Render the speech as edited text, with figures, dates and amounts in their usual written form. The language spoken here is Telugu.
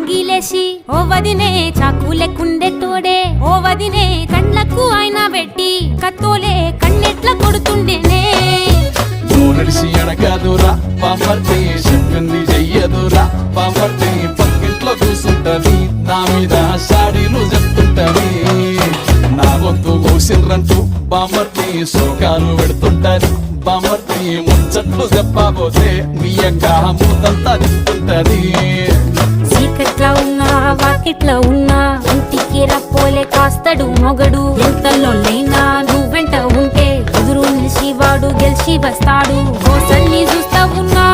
అంగిలేసి ఓ వదినే చాకు లెక్కుండెట్టోడే ఓ వదినే కండ్లకు ఆయన పెట్టి కత్తోలే కన్నెట్ల కొడుతుండేనే నడిసి అడగదురా బామర్ది చెప్పింది చెయ్యదురా బామర్ది పక్కింట్లో కూసుంటది నా మీద సాడీలు చెప్తుంటది నా గొంతు కూసిండ్రంటూ బామర్ది సుఖాలు పెడుతుంటది బామర్ది ముచ్చట్లు చెప్పబోతే మీ యొక్క మూతంతా చెప్తుంటది చీకట్లా ఉన్నా వాకిట్లా ఉన్నా ఇంటికి రప్పోలే కాస్తడు మొగడు ఎంతలోనైనా నువ్వెంట ఉంటే ఎదురు నిలిచి వాడు గెలిచి వస్తాడు కోసల్ని చూస్తా ఉన్నా